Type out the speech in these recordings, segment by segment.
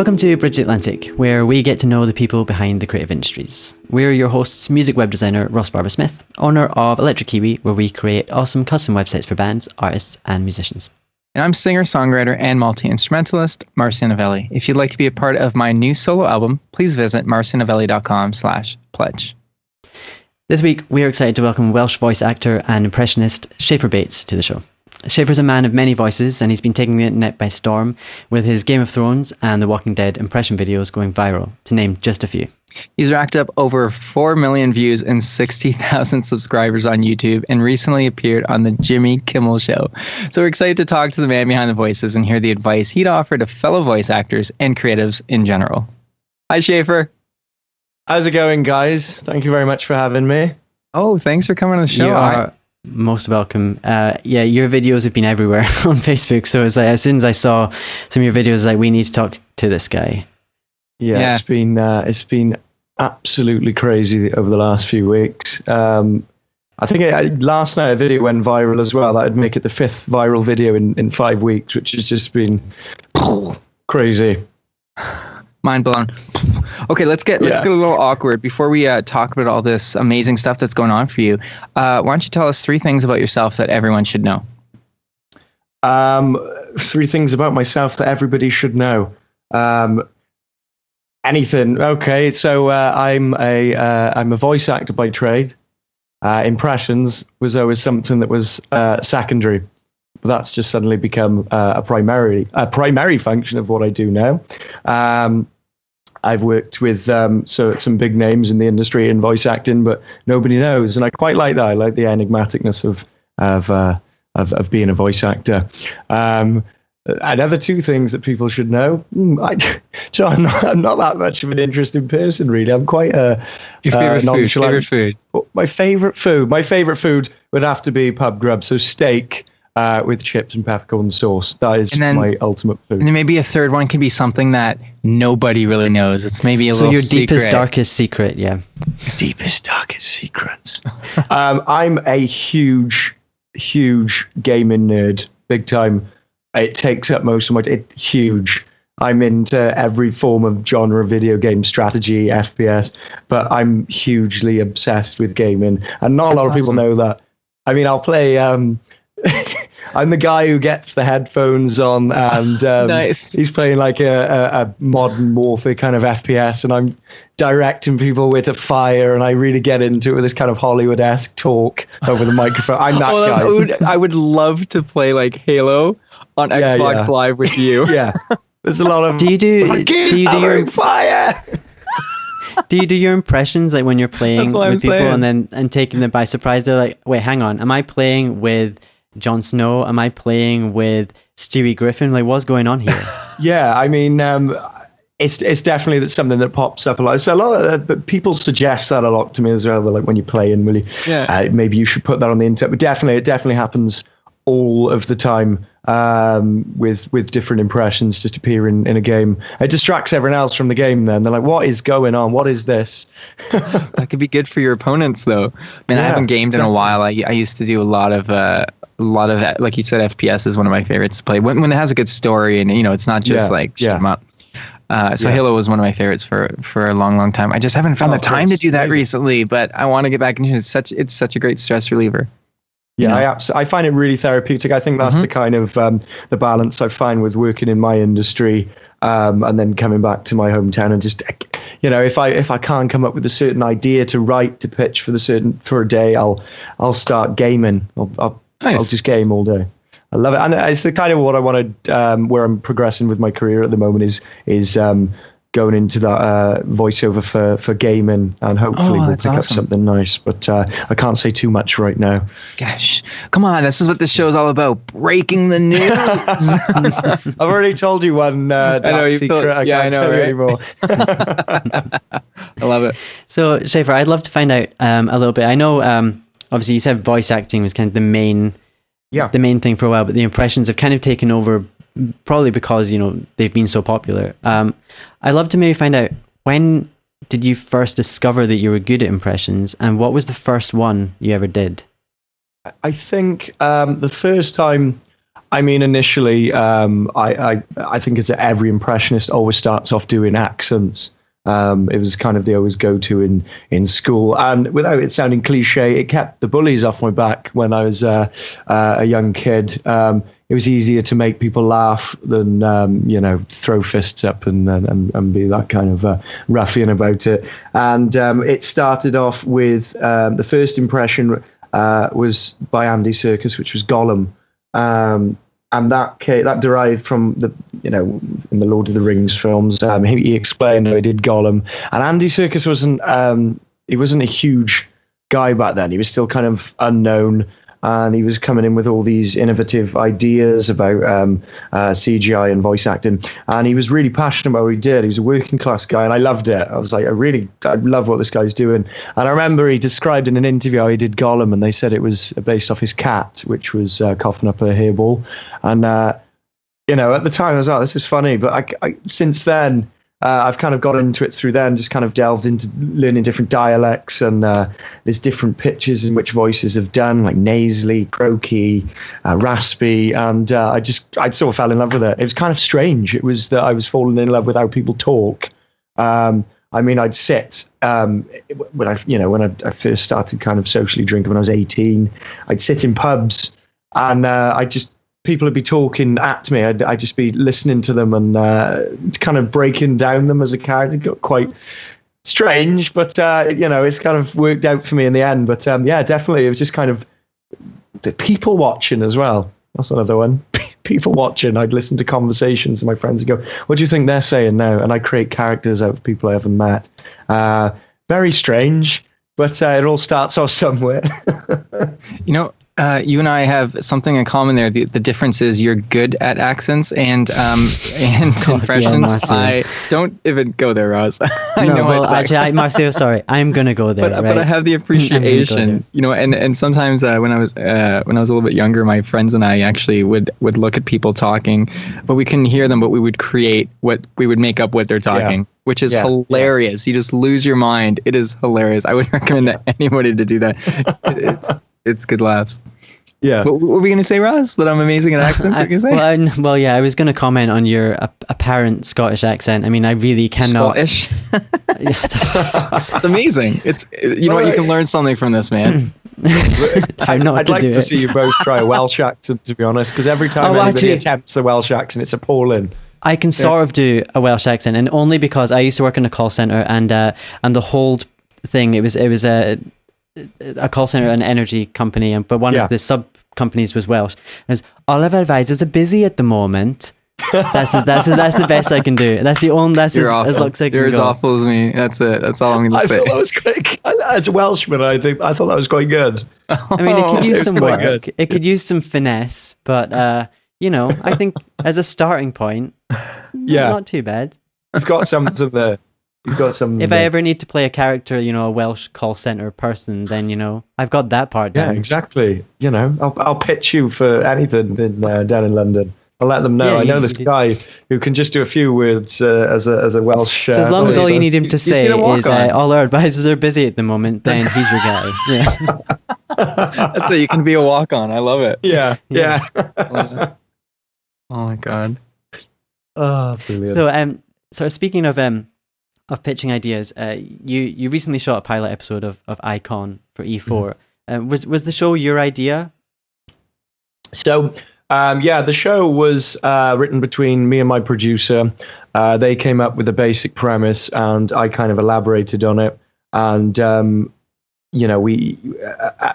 Welcome to Bridge Atlantic, where we get to know the people behind the creative industries. We're your hosts, music web designer Ross Barber-Smith, owner of Electric Kiwi, where we create awesome custom websites for bands, artists, and musicians. And I'm singer, songwriter, and multi-instrumentalist, Marcio Novelli. If you'd like to be a part of my new solo album, please visit marcionovelli.com/pledge. This week, we are excited to welcome Welsh voice actor and impressionist Scheiffer to the show. Scheiffer's a man of many voices, and he's been taking the internet by storm with his Game of Thrones and The Walking Dead impression videos going viral, to name just a few. He's racked up over 4 million views and 60,000 subscribers on YouTube, and recently appeared on the Jimmy Kimmel show. So we're excited to talk to the man behind the voices and hear the advice he'd offer to fellow voice actors and creatives in general. Hi, Scheiffer. How's it going, guys? Thank you very much for having me. Oh, thanks for coming on the show. You are most welcome. Your videos have been everywhere on Facebook, so it's like as soon as I saw some of your videos, like, we need to talk to this guy. Yeah. It's been absolutely crazy over the last few weeks. I think last night a video went viral as well. That would make it the 5th viral video in 5 weeks, which has just been crazy. Mind blown. Okay, let's get a little awkward before we talk about all this amazing stuff that's going on for you. Why don't you tell us 3 things about yourself that everyone should know? 3 things about myself that everybody should know. Anything. Okay, so I'm a voice actor by trade. Impressions was always something that was secondary. That's just suddenly become a primary function of what I do now. I've worked with some big names in the industry in voice acting, but nobody knows, and I quite like that. I like the enigmaticness of being a voice actor. Another 2 things that people should know. I'm not that much of an interesting person, really. I'm quite your favorite food. My favorite food would have to be pub grub. So steak. With chips and peppercorn sauce. That is my ultimate food. And then maybe a third one can be something that nobody really knows. It's maybe a little secret. So your deepest, darkest secret, yeah. Deepest, darkest secrets. I'm a huge gaming nerd. Big time. It takes up most of my... huge. I'm into every form of genre, video game, strategy, FPS, but I'm hugely obsessed with gaming. And not a lot of people know that. I mean, I'll play... I'm the guy who gets the headphones on and nice. He's playing like a modern warfare kind of FPS, and I'm directing people where to fire, and I really get into it with this kind of Hollywood-esque talk over the microphone. I'm that guy. I would love to play like Halo on Xbox Live with you. Yeah. There's a lot of... Do you do your fire? Do you do your impressions like when you're playing with people saying. and taking them by surprise? They're like, wait, hang on, am I playing with Jon Snow? Am I playing with Stewie Griffin? Like, what's going on here? Yeah, I mean, it's definitely something that pops up a lot. So a lot of people suggest that a lot to me as well. They're like, when you're playing, maybe you should put that on the internet. But definitely, it definitely happens all of the time with different impressions just appear in a game. It distracts everyone else from the game. Then they're like, what is going on? What is this? That could be good for your opponents, though. I haven't gamed in a while. I used to do a lot of like you said, FPS is one of my favorites to play when it has a good story, and it's not just shoot 'em up. Halo was one of my favorites for a long time. I just haven't found the time to do that recently, but I want to get back into it. It's such a great stress reliever. Yeah, I find it really therapeutic. I think that's the kind of the balance I find with working in my industry, and then coming back to my hometown and just, if I can't come up with a certain idea to write, to pitch for a day, I'll start gaming. I'll just game all day. I love it, and it's the kind of what I wanted. Where I'm progressing with my career at the moment is going into that voiceover for gaming, and hopefully we'll pick up something nice. But I can't say too much right now. Gosh, come on! This is what this show is all about: breaking the news. I've already told you one. I know you've told. I can't tell you anymore. I love it. So, Scheiffer, I'd love to find out a little bit. I know, obviously, you said voice acting was kind of the main thing for a while, but the impressions have kind of taken over. Probably because they've been so popular. I'd love to maybe find out, when did you first discover that you were good at impressions, and what was the first one you ever did? I think the first time I mean, initially, I think it's every impressionist always starts off doing accents. It was kind of the always go-to in school, and without it sounding cliche, it kept the bullies off my back when I was a young kid. It was easier to make people laugh than throw fists up and be that kind of ruffian about it. And it started off with the first impression was by Andy Serkis, which was Gollum. And that derived from in the Lord of the Rings films. He explained how he did Gollum, and Andy Serkis wasn't a huge guy back then. He was still kind of unknown, and he was coming in with all these innovative ideas about CGI and voice acting, and he was really passionate about what he did. He was a working class guy, and I loved it. I was like, I love what this guy's doing. And I remember he described in an interview how he did Gollum, and they said it was based off his cat, which was coughing up a hairball. And at the time I was like, this is funny, but I since then I've kind of got into it through then, just kind of delved into learning different dialects, and there's different pitches in which voices have done, like nasally, croaky, raspy, and I sort of fell in love with it. It was kind of strange. It was that I was falling in love with how people talk. I mean, I'd sit when I first started kind of socially drinking when I was 18. I'd sit in pubs, and people would be talking at me. I'd just be listening to them and kind of breaking down them as a character. It got quite strange, but it's kind of worked out for me in the end. But definitely, it was just kind of the people watching as well. That's another one. People watching. I'd listen to conversations, and my friends would go, "What do you think they're saying now?" And I create characters out of people I haven't met. Very strange, but it all starts off somewhere. You and I have something in common there. The difference is you're good at accents and impressions. I don't even go there, Ross. Actually, Marcio, sorry, I'm gonna go there. But I have the appreciation, and sometimes when I was a little bit younger, my friends and I actually would look at people talking, but we couldn't hear them, but we would make up what they're talking. Yeah. Which is hilarious. You just lose your mind. It is hilarious. I would recommend anybody to do that. It's good laughs. Yeah. What were we going to say, Ross? That I'm amazing at accents? What were you going to say? I was going to comment on your apparent Scottish accent. I mean, I really cannot. Scottish? It's amazing. You can learn something from this, man. I'd like to see you both try a Welsh accent, to be honest, because every time anybody attempts a Welsh accent, it's appalling. I can sort of do a Welsh accent, and only because I used to work in a call center, and the whole thing, it was a call center, an energy company, but one of the sub companies was Welsh. And it was, all of our advisors are busy at the moment. That's the best I can do. That's the only. That's as looks like. You're as awful as me. That's it. That's all I'm going to say. I thought that was quick. As a Welshman, I thought that was quite good. I mean, it could use some work. Good. It could use some finesse, but I think as a starting point, not too bad. You've got something there. You've got some. If I ever need to play a character, a Welsh call center person, then I've got that part down. Yeah, exactly. I'll pitch you for anything down in London. I'll let them know. I know this guy who can just do a few words as a Welsh. So as long as all you need him to say is all our advisors are busy at the moment, then he's your guy. Yeah. That's it. You can be a walk-on. I love it. Yeah. Oh my god. Oh, brilliant. So speaking of pitching ideas, you recently shot a pilot episode of Icon for E4. Was the show your idea? So the show was written between me and my producer. They came up with a basic premise, and I kind of elaborated on it. And we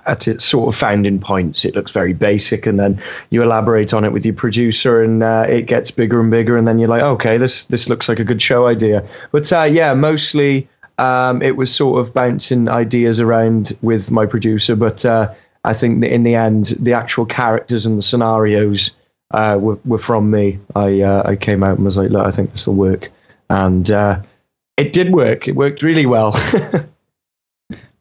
at its sort of founding points, it looks very basic, and then you elaborate on it with your producer, and it gets bigger and bigger, and then you're like, okay, this looks like a good show idea. But mostly it was sort of bouncing ideas around with my producer, but I think that in the end, the actual characters and the scenarios were from me. I came out and was like, look, I think this will work, and it did work. It worked really well.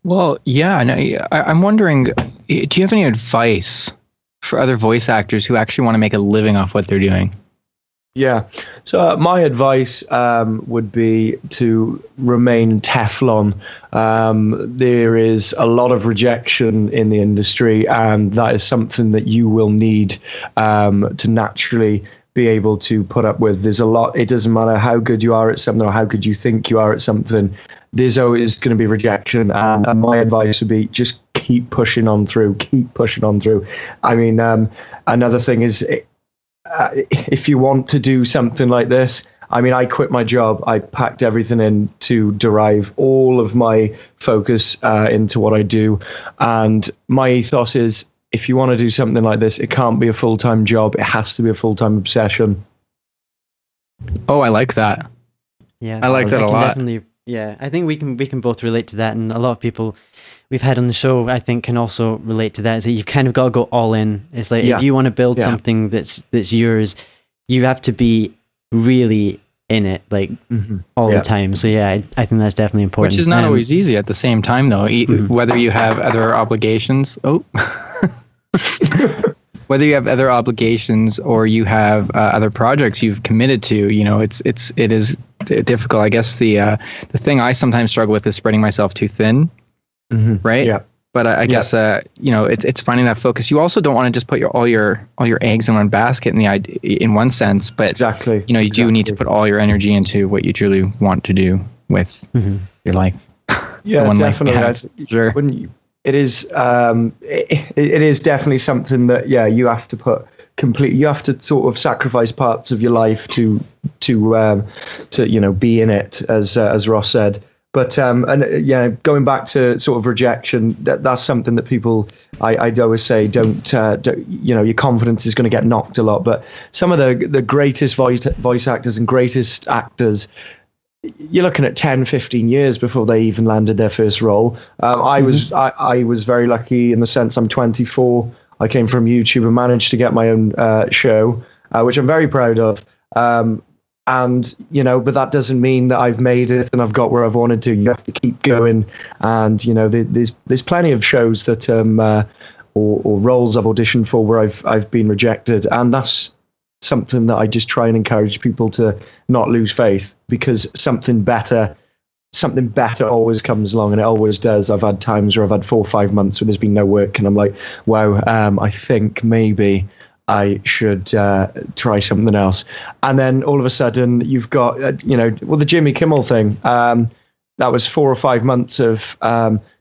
Well, yeah, no, I'm wondering, do you have any advice for other voice actors who actually want to make a living off what they're doing? Yeah. So my advice would be to remain Teflon. There is a lot of rejection in the industry, and that is something that you will need to naturally be able to put up with. There's a lot. It doesn't matter how good you are at something or how good you think you are at something. There's always going to be rejection, and my advice would be just keep pushing on through. Keep pushing on through. I mean, another thing is, if you want to do something like this, I mean, I quit my job. I packed everything in to derive all of my focus into what I do. And my ethos is, if you want to do something like this, it can't be a full-time job. It has to be a full-time obsession. Oh, I like that. Yeah, I like that a lot. Definitely, yeah, I think we can both relate to that, and a lot of people we've had on the show, I think, can also relate to that. Is that you've kind of got to go all in. It's like if you want to build something that's yours, you have to be really in it, like all the time. So yeah, I think that's definitely important. Which is not always easy at the same time, though. Whether you have other obligations, whether you have other obligations or you have other projects you've committed to, you know, it is difficult. I guess the thing I sometimes struggle with is spreading myself too thin. Right. Yeah. But I guess you know, it's finding that focus. You also don't want to just put all your eggs in one basket in one sense. But exactly, you know, you do need to put all your energy into what you truly want to do with your life. Yeah, definitely. Sure. It is definitely something that you have to put you have to sort of sacrifice parts of your life to you know, be in it, as Ross said. But going back to sort of rejection, that's something that people, I'd always say, don't you know, your confidence is going to get knocked a lot. But some of the greatest voice actors and greatest actors, you're looking at 10, 15 years before they even landed their first role. I was very lucky in the sense I'm 24. I came from YouTube and managed to get my own show, which I'm very proud of. And, you know, but that doesn't mean that I've made it and I've got where I've wanted to. You have to keep going. And, you know, there's plenty of shows that or roles I've auditioned for where I've been rejected. And that's something that I just try and encourage people to not lose faith, because something better always comes along, and it always does. I've had times where I've had 4 or 5 months where there's been no work, and I'm like, wow, I think maybe I should try something else. And then all of a sudden you've got, you know, well, the Jimmy Kimmel thing, that was 4 or 5 months of,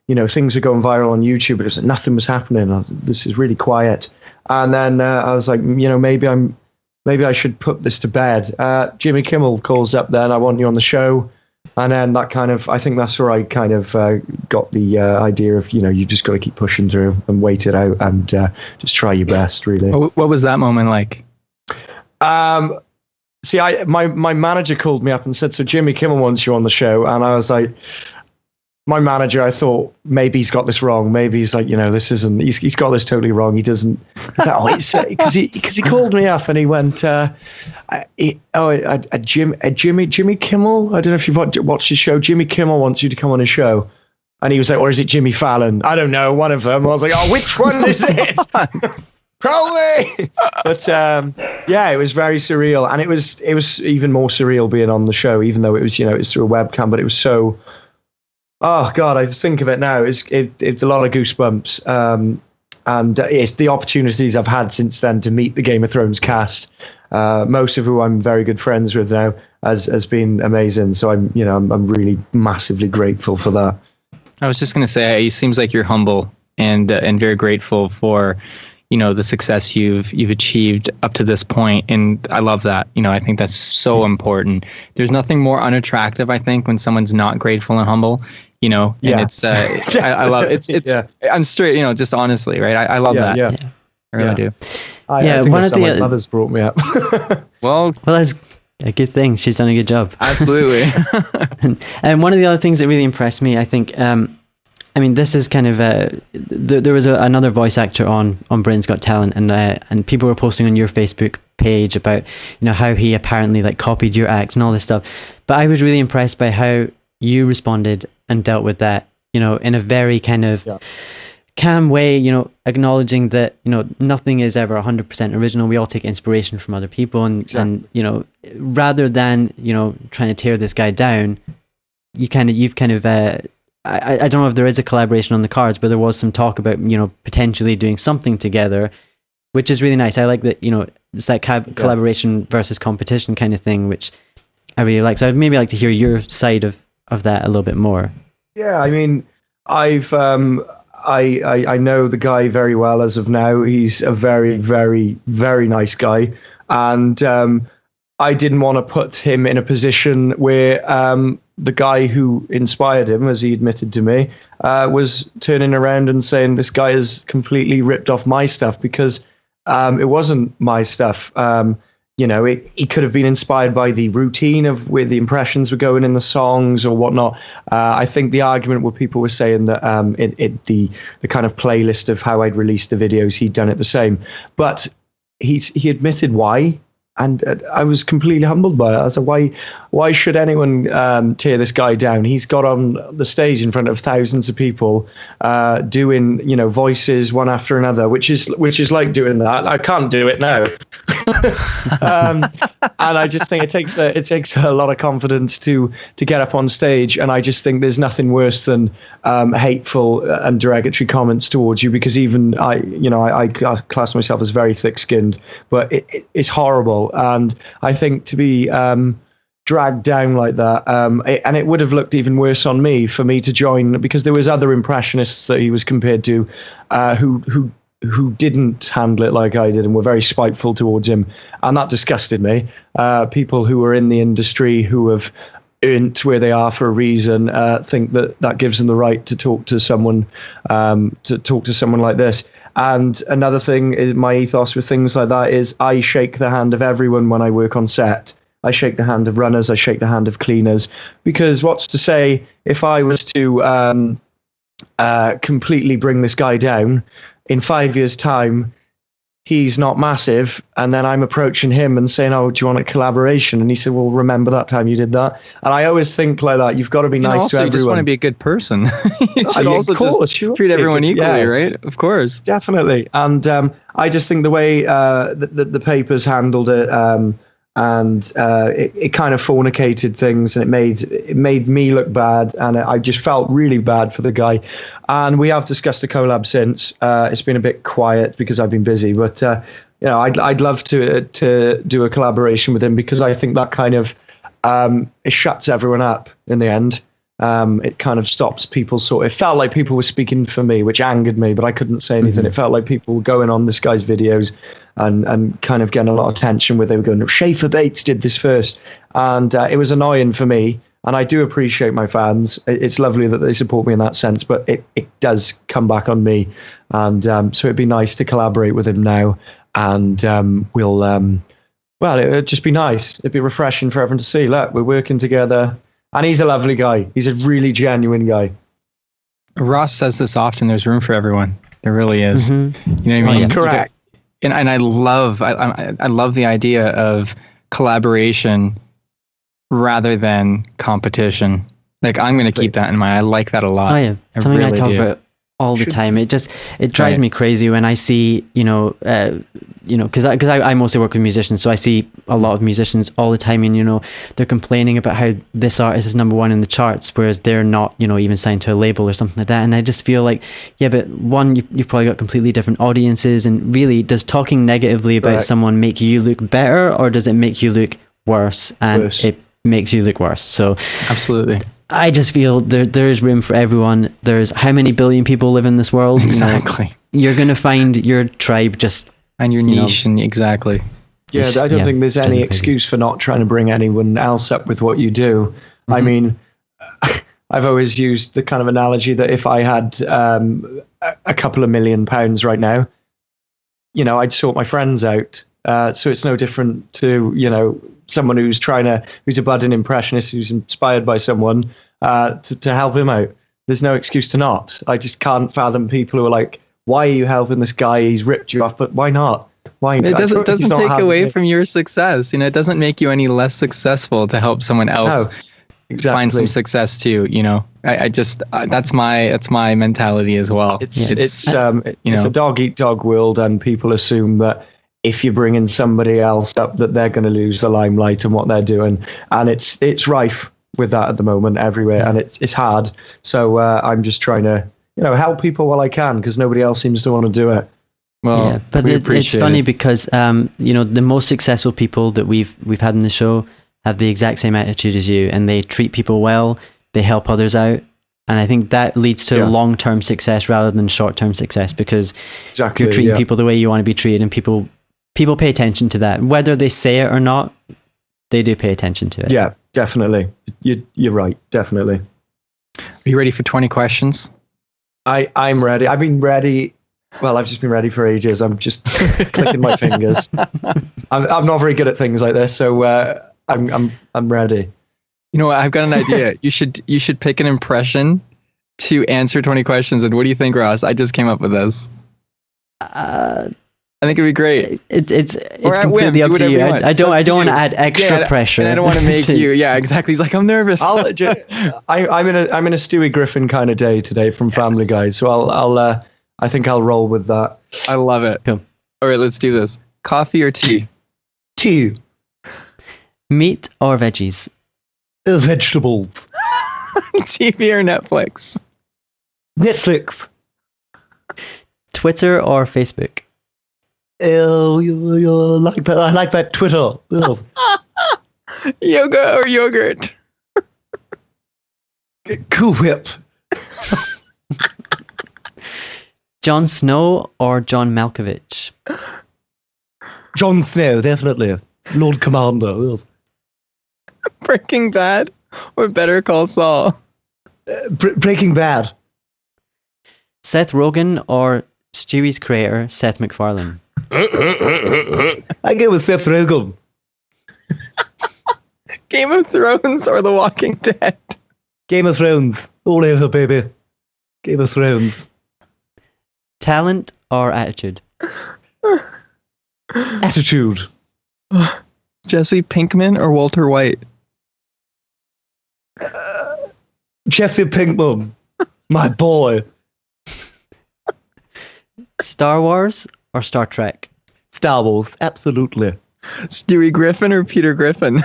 you know, things were going viral on YouTube, but nothing was happening. This is really quiet. And then I was like, you know, maybe I should put this to bed. Jimmy Kimmel calls up then, I want you on the show. And then that kind of, I think that's where I kind of got the idea of, you know, you just got to keep pushing through and wait it out and just try your best, really. What was that moment like? See, my manager called me up and said, so Jimmy Kimmel wants you on the show. And I was like, my manager, I thought maybe he's got this wrong. Maybe he's like, you know, this isn't, he's got this totally wrong. He doesn't, because he called me up and he went, Jimmy Kimmel. I don't know if you've watched his show. Jimmy Kimmel wants you to come on his show. And he was like, or is it Jimmy Fallon? I don't know, one of them. I was like, oh, which one is it? Probably. But yeah, it was very surreal. And it was even more surreal being on the show, even though it was, you know, it's through a webcam, but it was so, oh God, I just think of it now. It's a lot of goosebumps. And it's the opportunities I've had since then to meet the Game of Thrones cast, most of who I'm very good friends with now, has been amazing. So I'm really massively grateful for that. I was just going to say, it seems like you're humble and very grateful for, you know, the success you've achieved up to this point. And I love that. You know, I think that's so important. There's nothing more unattractive, I think, when someone's not grateful and humble, you know, and it's, I love it. It's I'm straight, you know, just honestly, right. I love that. Yeah. I really do. I think one of the mothers brought me up. well, that's a good thing. She's done a good job. Absolutely. And one of the other things that really impressed me, I think, I mean, this is kind of there was another voice actor on Britain's Got Talent, and people were posting on your Facebook page about, you know, how he apparently like copied your act and all this stuff. But I was really impressed by how you responded and dealt with that, you know, in a very kind of calm way, you know, acknowledging that, you know, nothing is ever 100% original. We all take inspiration from other people, and you know, rather than, you know, trying to tear this guy down, you've kind of I don't know if there is a collaboration on the cards, but there was some talk about, you know, potentially doing something together, which is really nice. I like that, you know, it's that collaboration versus competition kind of thing, which I really like. So I'd maybe like to hear your side of that a little bit more. Yeah, I mean, I've I know the guy very well as of now. He's a very, very, very nice guy, and I didn't want to put him in a position where the guy who inspired him, as he admitted to me, was turning around and saying this guy has completely ripped off my stuff, because it wasn't my stuff. You know, he could have been inspired by the routine of where the impressions were going in the songs or whatnot. I think the argument where people were saying that the kind of playlist of how I'd released the videos, he'd done it the same. But he admitted why. And I was completely humbled by it. I said, why should anyone tear this guy down? He's got on the stage in front of thousands of people doing, you know, voices one after another, which is like doing that. I can't do it now. And I just think it takes a lot of confidence to get up on stage. And I just think there's nothing worse than hateful and derogatory comments towards you, because even I class myself as very thick-skinned, but it's horrible. And I think to be dragged down like that, and it would have looked even worse on me for me to join, because there was other impressionists that he was compared to who didn't handle it like I did and were very spiteful towards him, and that disgusted me. People who are in the industry, who have earned where they are for a reason, think that gives them the right to talk to someone like this. And another thing is, my ethos with things like that is I shake the hand of everyone when I work on set. I shake the hand of runners, I shake the hand of cleaners, because what's to say if I was to completely bring this guy down, in 5 years' time, he's not massive, and then I'm approaching him and saying, "Oh, do you want a collaboration?" And he said, "Well, remember that time you did that?" And I always think like that. You've got to be nice to everyone. You just want to be a good person. You should also just treat everyone equally, right? Of course, definitely. And I just think the way the papers handled it, and it kind of fornicated things, and it made me look bad, and I just felt really bad for the guy. And we have discussed a collab since. It's been a bit quiet because I've been busy, but you know, I'd love to do a collaboration with him, because I think that kind of it shuts everyone up in the end. It kind of stops people. It felt like people were speaking for me, which angered me, but I couldn't say anything. Mm-hmm. It felt like people were going on this guy's videos and kind of getting a lot of attention, where they were going, Schaeffer Bates did this first. And it was annoying for me. And I do appreciate my fans. It's lovely that they support me in that sense, but it does come back on me. And so it'd be nice to collaborate with him now. And it'd just be nice. It'd be refreshing for everyone to see. Look, we're working together. And he's a lovely guy. He's a really genuine guy. Ross says this often. There's room for everyone. There really is. Mm-hmm. You know what I mean? That's correct. And I love the idea of collaboration rather than competition. Like, I'm going to keep that in mind. I like that a lot. Oh yeah, something I talk about all the time. It drives me crazy when I see, because I mostly work with musicians, so I see a lot of musicians all the time, and they're complaining about how this artist is number one in the charts, whereas they're not, even signed to a label or something like that. And I just feel like, yeah, but one, you've probably got completely different audiences, and really, does talking negatively about someone make you look better, or does it make you look worse? And it makes you look worse. So absolutely. I just feel there is room for everyone. There's how many billion people live in this world? Exactly. You're going to find your tribe and your niche. And exactly. Yeah, I don't think there's any excuse for not trying to bring anyone else up with what you do. Mm-hmm. I mean, I've always used the kind of analogy that if I had a couple of £1 million right now, I'd sort my friends out. So it's no different to, someone who's a budding impressionist, who's inspired by someone to help him out. There's no excuse to not. I just can't fathom people who are like, why are you helping this guy? He's ripped you off, but why not? Why? It doesn't take away from your success. It doesn't make you any less successful to help someone else find some success too. I just that's my mentality as well. It's a dog eat dog world, and people assume that if you bring in somebody else up, that they're going to lose the limelight and what they're doing, and it's rife with that at the moment everywhere, and it's hard. So I'm just trying to help people while I can, because nobody else seems to want to do it. Well, yeah, but it's funny because the most successful people that we've had in the show have the exact same attitude as you, and they treat people well, they help others out, and I think that leads to long-term success rather than short-term success, because you're treating people the way you want to be treated, and people pay attention to that, whether they say it or not. They do pay attention to it. Yeah, definitely. You're right, definitely. Are you ready for 20 questions? I'm ready. I've been ready. Well, I've just been ready for ages. I'm just clicking my fingers. I'm not very good at things like this, so I'm ready. You know what? I've got an idea. You should pick an impression to answer 20 questions. And what do you think, Ross? I just came up with this. I think it'd be great. It's completely up to you. I don't want to add extra pressure. And I don't want to make you. Yeah, exactly. He's like, I'm nervous. I'm in a Stewie Griffin kind of day today from Family Guy, so I think I'll roll with that. I love it. Cool. All right, let's do this. Coffee or tea? Tea. Meat or veggies? Vegetables. TV or Netflix? Netflix. Twitter or Facebook? Oh, you like that? I like that Twitter. Yoga or yogurt? Cool Whip. Jon Snow or John Malkovich? Jon Snow, definitely. Lord Commander. Breaking Bad or Better Call Saul? Breaking Bad. Seth Rogen or Stewie's creator, Seth MacFarlane? I go with Seth Rogen. Game of Thrones or The Walking Dead? Game of Thrones. All over, baby. Game of Thrones. Talent or attitude? Attitude. Jesse Pinkman or Walter White? Jesse Pinkman. My boy. Star Wars or Star Trek? Star Wars, absolutely. Stewie Griffin or Peter Griffin?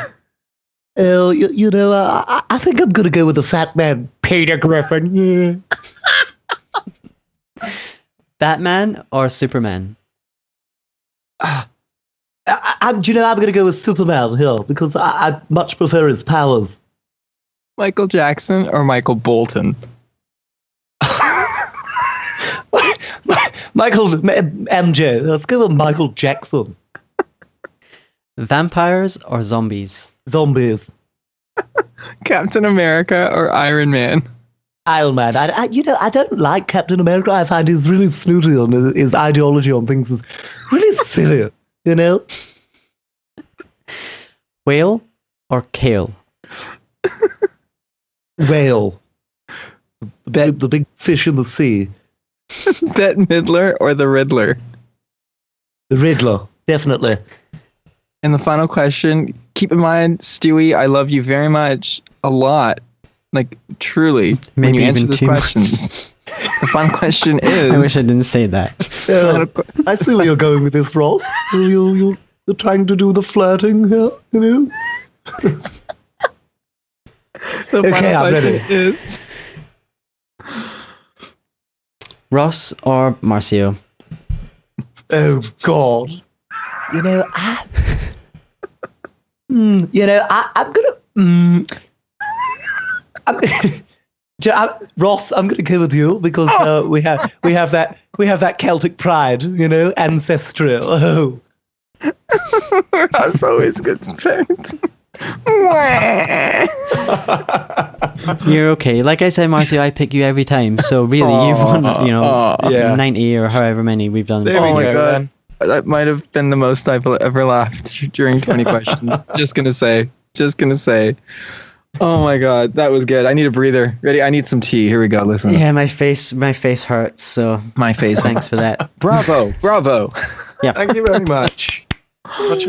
Oh, I think I'm going to go with the fat man, Peter Griffin. Yeah. Batman or Superman? I'm going to go with Superman here because I much prefer his powers. Michael Jackson or Michael Bolton? Michael MJ. Let's go with Michael Jackson. Vampires or zombies? Zombies. Captain America or Iron Man? Iron Man. I don't like Captain America. I find he's really snooty and his ideology on things is really silly. Whale or kale? Whale. The big fish in the sea. Bette Midler or the Riddler? The Riddler, definitely. And the final question, keep in mind, Stewie, I love you very much, a lot. Like, truly, maybe when you answer these much. questions. The final question is... I wish I didn't say that. I see where you're going with this, Ross. You're trying to do the flirting here, Okay, I'm ready. Is... Ross or Marcio? Oh, God. Ross, I'm gonna go with you because we have that Celtic pride, ancestral. Oh. Ross always gets picked. You're okay. Like I said, Marcio, I pick you every time. So really, you've won, 90 or however many we've done. There we go. God. That might have been the most I've ever laughed during 20 questions. Just gonna say. Oh my God, that was good. I need a breather. Ready? I need some tea. Here we go. Listen. Yeah, my face hurts. So my face. Thanks for that. Bravo. Yeah. Thank you very much.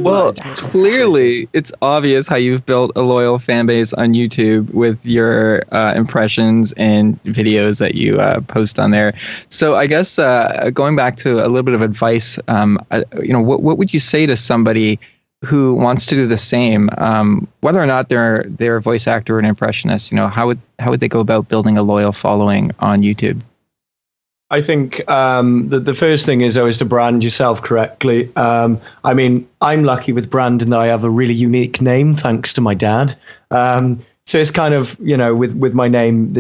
Well, clearly, it's obvious how you've built a loyal fan base on YouTube with your impressions and videos that you post on there. So I guess going back to a little bit of advice, what would you say to somebody who wants to do the same, whether or not they're a voice actor or an impressionist? How would they go about building a loyal following on YouTube? I think the first thing is always to brand yourself correctly. I mean, I'm lucky with branding that I have a really unique name, thanks to my dad. So it's kind of, with my name,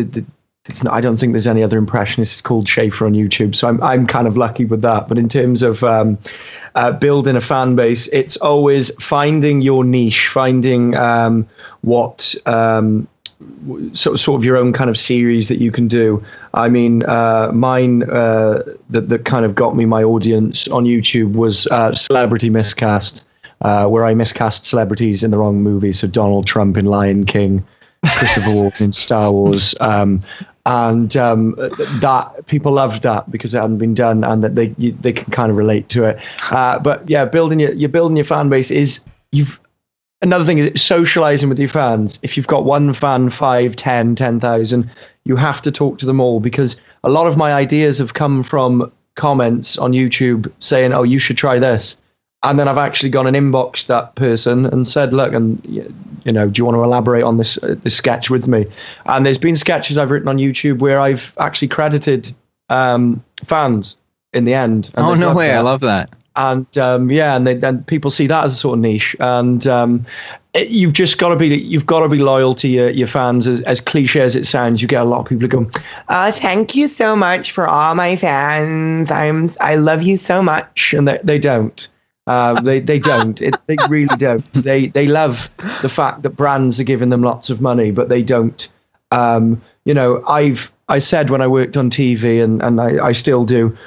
it's not, I don't think there's any other impressionist called Scheiffer on YouTube. So I'm kind of lucky with that. But in terms of building a fan base, it's always finding your niche, finding what sort of your own kind of series that you can do. I mean, mine that kind of got me my audience on YouTube was Celebrity Miscast, where I miscast celebrities in the wrong movies. So Donald Trump in Lion King, Christopher Walken in Star Wars, and that people loved that because it hadn't been done, and that they can kind of relate to it. But yeah, building your fan base is Another thing is socializing with your fans. If you've got one fan, 5, 10, 10,000, you have to talk to them all, because a lot of my ideas have come from comments on YouTube saying, oh, you should try this. And then I've actually gone and inboxed that person and said, look, and do you want to elaborate on this sketch with me? And there's been sketches I've written on YouTube where I've actually credited fans in the end. Oh, no way. I love that. And and then people see that as a sort of niche, and you've just got to be loyal to your fans. As cliche as it sounds, you get a lot of people who go, "Thank you so much for all my fans. I love you so much," and they don't. They don't. They really don't. They love the fact that brands are giving them lots of money, but they don't. I said when I worked on TV, and I still do,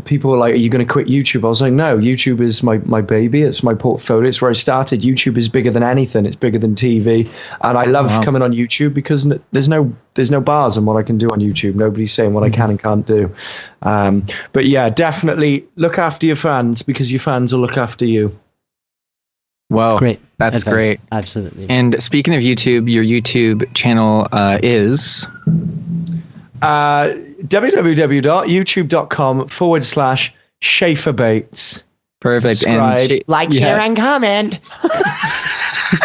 people were like, are you going to quit YouTube? I was like, no, YouTube is my baby. It's my portfolio. It's where I started. YouTube is bigger than anything. It's bigger than TV. And I love coming on YouTube because there's no bars on what I can do on YouTube. Nobody's saying what I can and can't do. But yeah, definitely look after your fans, because your fans will look after you. Well, great. That's advice. Great. Absolutely. And speaking of YouTube, your YouTube channel is www.youtube.com/ScheifferBates. Perfect. Subscribe, and share, and comment.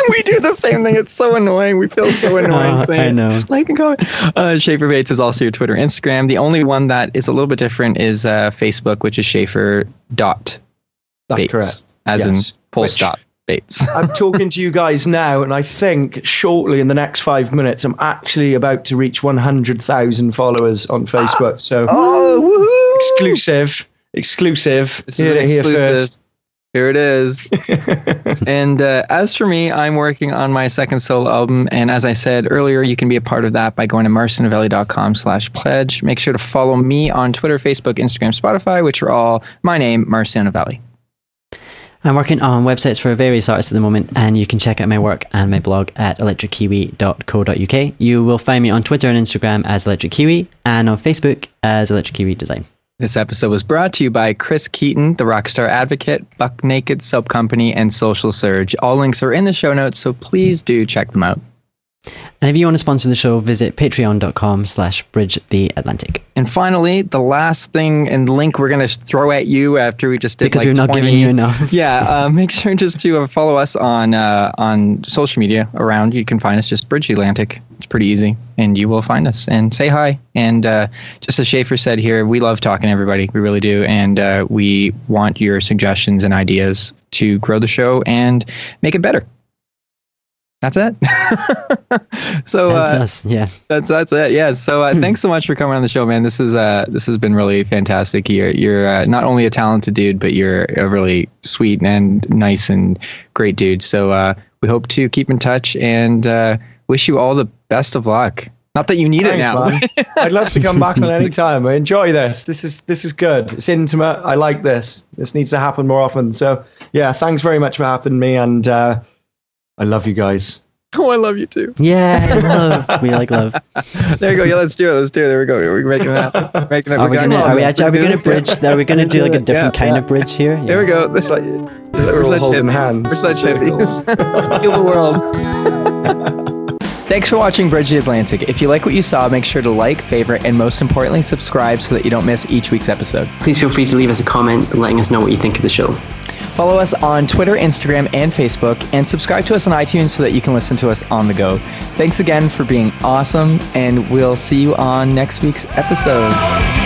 We do the same thing. It's so annoying. We feel so annoying saying I know. like and comment. Scheiffer Bates is also your Twitter, Instagram. The only one that is a little bit different is Facebook, which is Scheiffer.Bates. That's correct. As in full stop. Bates. I'm talking to you guys now, and I think shortly in the next 5 minutes, I'm actually about to reach 100,000 followers on Facebook. So, exclusive. This is an exclusive. Here it is. And as for me, I'm working on my second solo album. And as I said earlier, you can be a part of that by going to marcionovelli.com/pledge. Make sure to follow me on Twitter, Facebook, Instagram, Spotify, which are all my name, Marcio Novelli. I'm working on websites for various artists at the moment, and you can check out my work and my blog at electrickiwi.co.uk. You will find me on Twitter and Instagram as Electric Kiwi, and on Facebook as Electric Kiwi Design. This episode was brought to you by Chris Keaton, the Rockstar Advocate, Buck Naked Soap Company, and Social Surge. All links are in the show notes, so please do check them out. And if you want to sponsor the show, visit patreon.com/bridgetheatlantic. And finally, the last thing and link we're going to throw at you after we just did because we're not giving you enough. Yeah, make sure just to follow us on social media around. You can find us just Bridge Atlantic. It's pretty easy, and you will find us. And say hi. And just as Scheiffer said here, we love talking to everybody. We really do. And we want your suggestions and ideas to grow the show and make it better. That's it. So that's us. Yeah. That's it. Yeah. So thanks so much for coming on the show, man. This has been really fantastic. You're not only a talented dude, but you're a really sweet and nice and great dude. So we hope to keep in touch and wish you all the best of luck. Not that you need it now. Man. I'd love to come back on any time. I enjoy this. This is good. It's intimate. I like this. This needs to happen more often. So yeah, thanks very much for having me, and I love you guys. Oh, I love you too. Yeah, love. We like love. There you go. Yeah, let's do it. There we go. We're making that. Are we going to bridge? Are we going to do like a different kind of bridge here? Yeah. There we go. This We're such holding hippies. hands. We're such hippies. Heal the world. Thanks for watching Bridge the Atlantic. If you like what you saw, make sure to like, favorite, and most importantly, subscribe so that you don't miss each week's episode. Please feel free to leave us a comment letting us know what you think of the show. Follow us on Twitter, Instagram, and Facebook, and subscribe to us on iTunes so that you can listen to us on the go. Thanks again for being awesome, and we'll see you on next week's episode.